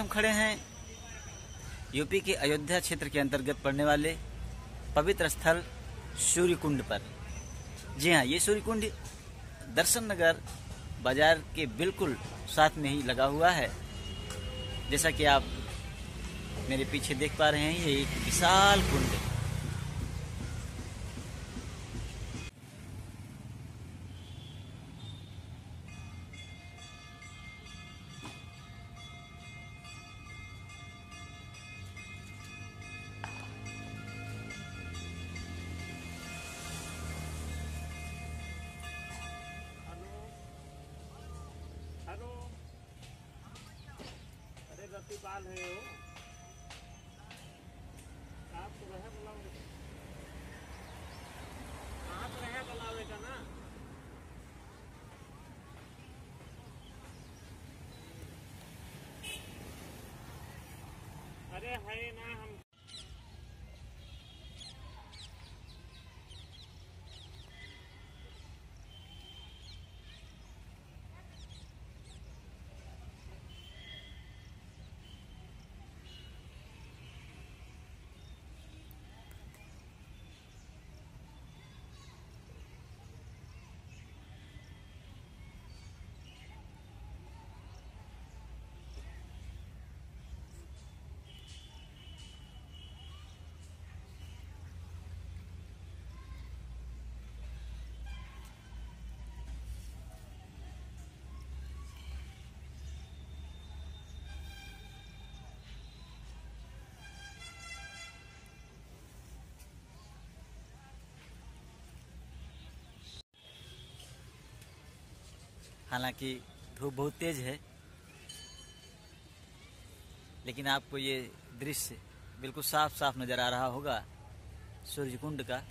हम खड़े हैं यूपी के अयोध्या क्षेत्र के अंतर्गत पड़ने वाले पवित्र स्थल सूर्य कुंड पर। जी हाँ, ये सूर्य कुंड दर्शन नगर बाजार के बिल्कुल साथ में ही लगा हुआ है। जैसा कि आप मेरे पीछे देख पा रहे हैं, ये एक विशाल कुंड है। हेलो, अरे रतिपाल है हो, आप तो रहे बुलावे, आप रहे बुलावे का ना। अरे है ना हम। हालांकि धूप बहुत तेज है, लेकिन आपको ये दृश्य बिल्कुल साफ साफ नजर आ रहा होगा सूर्य कुंड का।